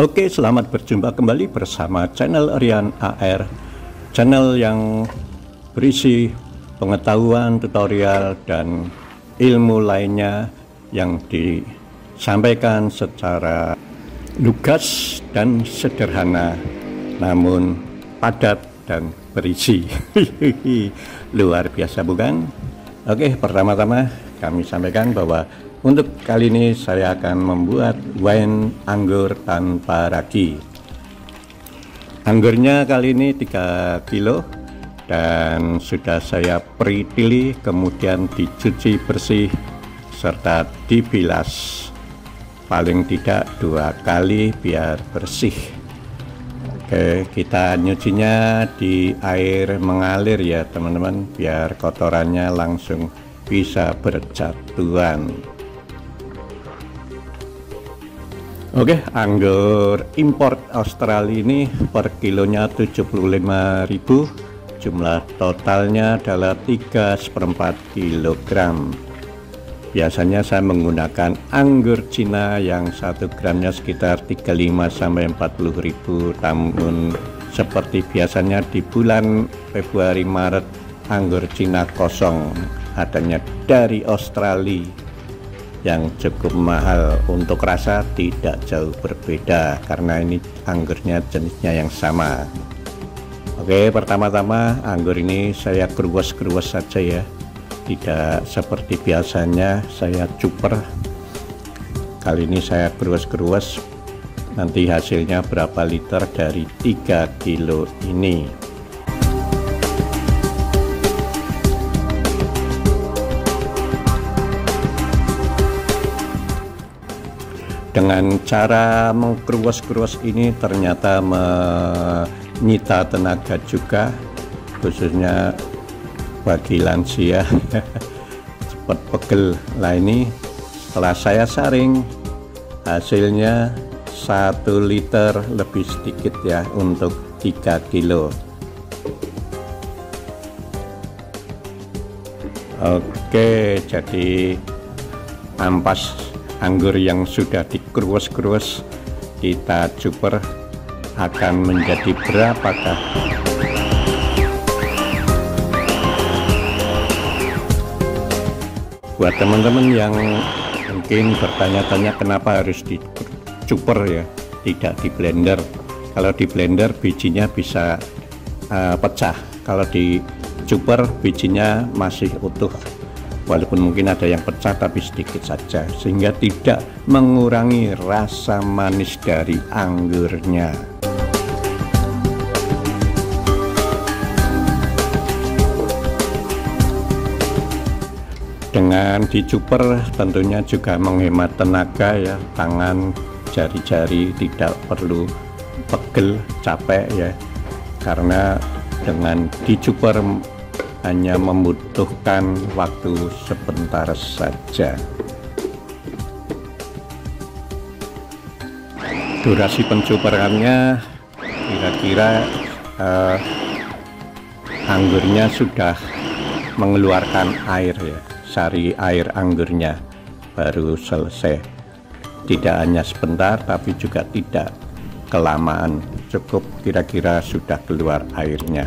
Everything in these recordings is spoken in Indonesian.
Oke, selamat berjumpa kembali bersama channel Rian AR, channel yang berisi pengetahuan, tutorial, dan ilmu lainnya yang disampaikan secara lugas dan sederhana, namun padat dan berisi. Luar biasa bukan? Oke, pertama-tama kami sampaikan bahwa untuk kali ini saya akan membuat wine anggur tanpa ragi. Anggurnya kali ini 3 kilo dan sudah saya pre-tili, kemudian dicuci bersih serta dibilas paling tidak 2 kali biar bersih. Oke, kita nyucinya di air mengalir ya teman-teman, biar kotorannya langsung bisa berjatuhan. Oke, anggur import Australia ini per kilonya 75.000, jumlah totalnya adalah 3/4 kilogram. Biasanya saya menggunakan anggur Cina yang 1 gramnya sekitar 35-40 ribu, namun seperti biasanya di bulan Februari Maret anggur Cina kosong adanya dari Australia yang cukup mahal. Untuk rasa tidak jauh berbeda karena ini anggurnya jenisnya yang sama. Oke, pertama-tama anggur ini saya keruas-keruas saja ya, tidak seperti biasanya saya cuper. Kali ini saya keruas-keruas, nanti hasilnya berapa liter dari 3 kilo ini. Dengan cara mengkeruas-keruas ini ternyata menyita tenaga juga, khususnya bagi lansia. Cepat pegel. Lah ini setelah saya saring, hasilnya 1 liter lebih sedikit ya untuk 3 kilo. Oke, jadi ampas anggur yang sudah dikeruas-keruas kita cuper akan menjadi berapakah? Buat teman-teman yang mungkin bertanya-tanya kenapa harus dicuper ya, tidak di blender. Kalau di blender bijinya bisa pecah, kalau dicuper bijinya masih utuh, walaupun mungkin ada yang pecah tapi sedikit saja, sehingga tidak mengurangi rasa manis dari anggurnya. Dengan dicuper tentunya juga menghemat tenaga ya, tangan, jari-jari tidak perlu pegel, capek ya, karena dengan dicuper hanya membutuhkan waktu sebentar saja. Durasi pencuperannya kira-kira anggurnya sudah mengeluarkan air ya, sari air anggurnya baru selesai. Tidak hanya sebentar tapi juga tidak kelamaan, cukup kira-kira sudah keluar airnya.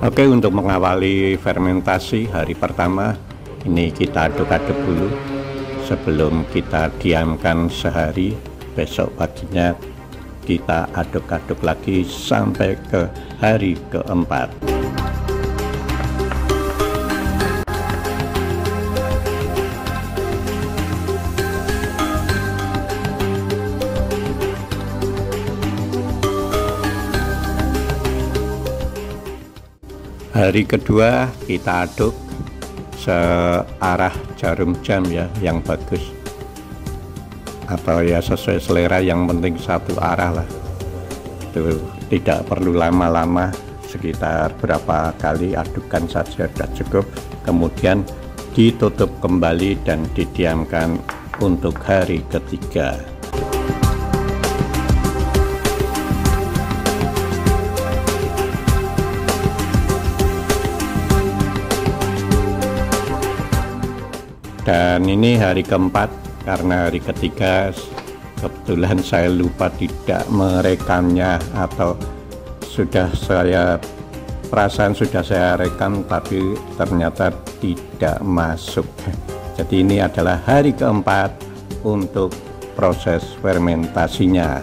Oke, untuk mengawali fermentasi hari pertama ini kita aduk-aduk dulu sebelum kita diamkan sehari. Besok paginya kita aduk-aduk lagi sampai ke hari keempat. Hari kedua kita aduk searah jarum jam ya, yang bagus, atau ya sesuai selera, yang penting satu arah lah. Itu tidak perlu lama-lama, sekitar berapa kali adukan saja sudah cukup. Kemudian ditutup kembali dan didiamkan untuk hari ketiga. Dan ini hari keempat, karena hari ketiga kebetulan saya lupa tidak merekamnya, atau perasaan sudah saya rekam tapi ternyata tidak masuk. Jadi ini adalah hari keempat untuk proses fermentasinya.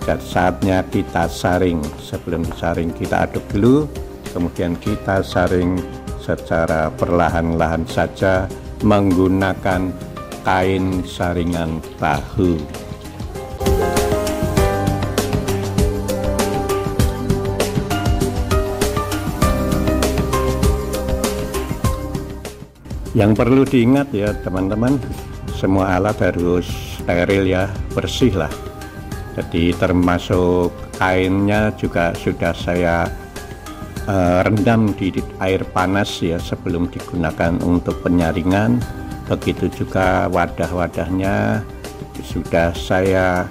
Dan saatnya kita saring. Sebelum disaring kita aduk dulu, kemudian kita saring secara perlahan-lahan saja menggunakan kain saringan tahu. Yang perlu diingat ya teman-teman, semua alat harus steril ya, bersih lah. Jadi termasuk kainnya juga sudah saya rendam di air panas ya sebelum digunakan untuk penyaringan. Begitu juga wadah-wadahnya sudah saya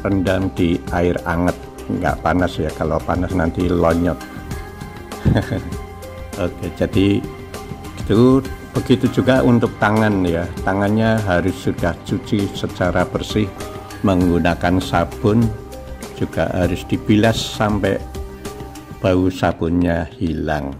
rendam di air hangat, nggak panas ya, kalau panas nanti lonyot. Oke, jadi itu. Begitu juga untuk tangan ya, tangannya harus sudah cuci secara bersih menggunakan sabun, juga harus dibilas sampai bau sabunnya hilang.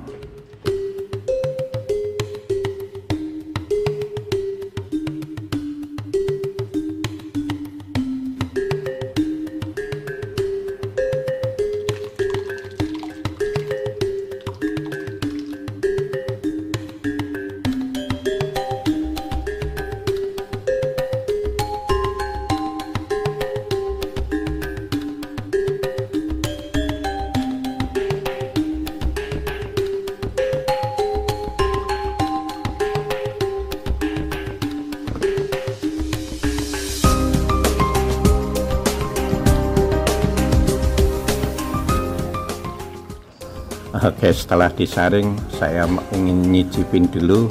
Oke, setelah disaring saya ingin nyicipin dulu.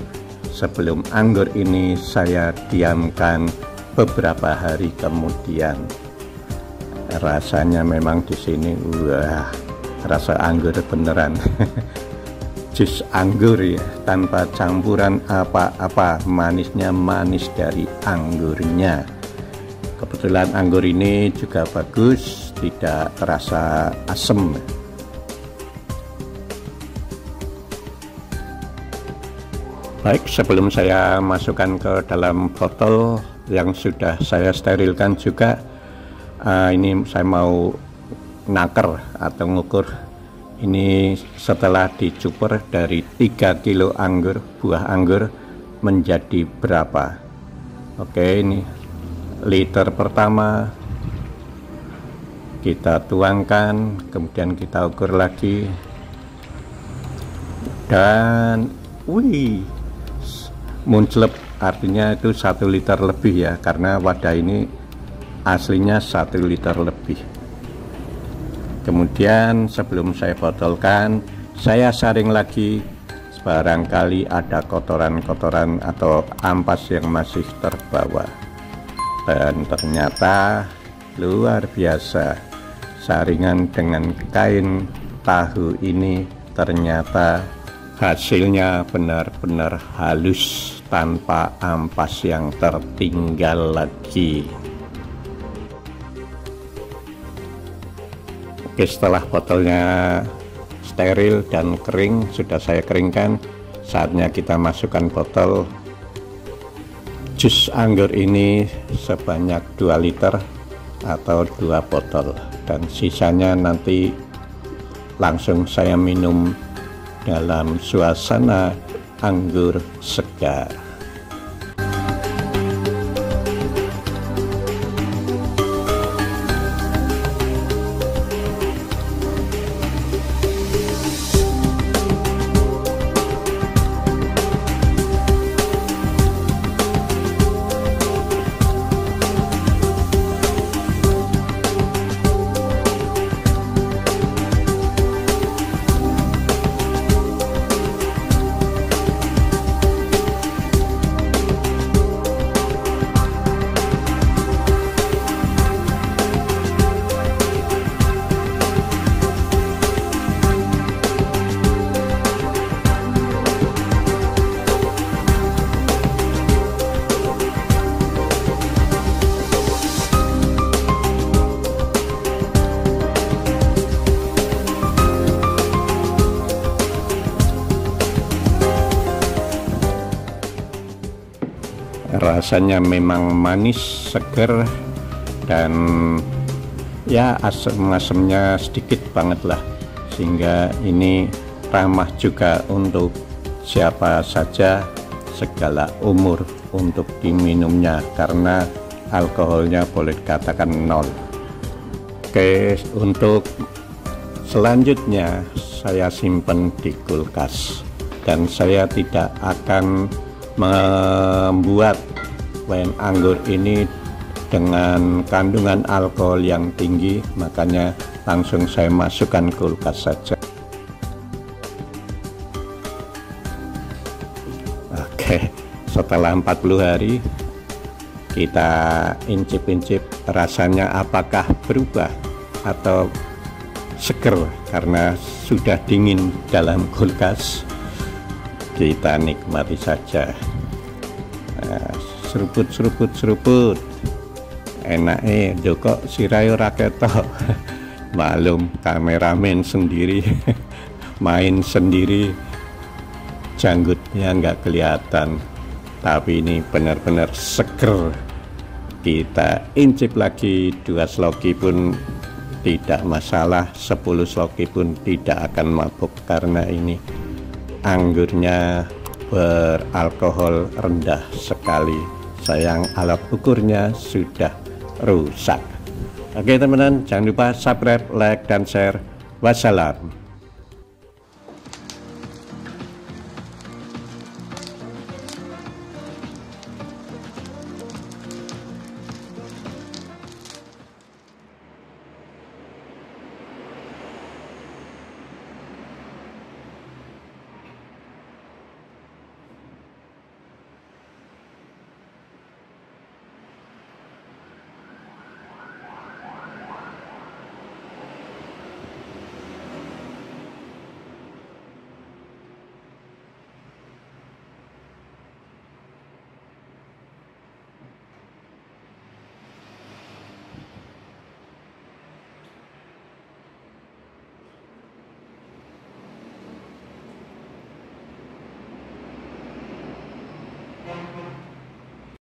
Sebelum anggur ini saya diamkan beberapa hari kemudian. Rasanya memang di sini wah, rasa anggur beneran. Jus anggur ya, tanpa campuran apa-apa, manisnya manis dari anggurnya. Kebetulan anggur ini juga bagus, tidak terasa asam. Baik, sebelum saya masukkan ke dalam botol yang sudah saya sterilkan juga, ini saya mau naker atau ngukur ini setelah dicuper dari 3 kilo anggur, buah anggur menjadi berapa. Oke, ini liter pertama kita tuangkan, kemudian kita ukur lagi, dan wih, munclep, artinya itu 1 liter lebih ya, karena wadah ini aslinya 1 liter lebih. Kemudian sebelum saya botolkan, saya saring lagi, barangkali ada kotoran-kotoran atau ampas yang masih terbawa. Dan ternyata luar biasa, saringan dengan kain tahu ini ternyata hasilnya benar-benar halus tanpa ampas yang tertinggal lagi. Oke, setelah botolnya steril dan kering, sudah saya keringkan, saatnya kita masukkan botol jus anggur ini sebanyak 2 liter atau 2 botol, dan sisanya nanti langsung saya minum dalam suasana anggur segar. Rasanya memang manis, seger, dan ya asam-asamnya sedikit banget lah, sehingga ini ramah juga untuk siapa saja, segala umur untuk diminumnya, karena alkoholnya boleh dikatakan 0. Oke, untuk selanjutnya saya simpan di kulkas, dan saya tidak akan membuat wine anggur ini dengan kandungan alkohol yang tinggi, makanya langsung saya masukkan kulkas saja. Oke, setelah 40 hari kita incip-incip rasanya apakah berubah atau seger karena sudah dingin dalam kulkas. Kita nikmati saja. Seruput enake Joko sirayo raketo. Malum kameramen sendiri main sendiri, janggutnya nggak kelihatan, tapi ini benar-benar seger. Kita incip lagi 2 sloki pun tidak masalah, 10 sloki pun tidak akan mabuk, karena ini anggurnya beralkohol rendah sekali. Sayang alat ukurnya sudah rusak. Oke teman-teman, jangan lupa subscribe, like, dan share. Wassalam.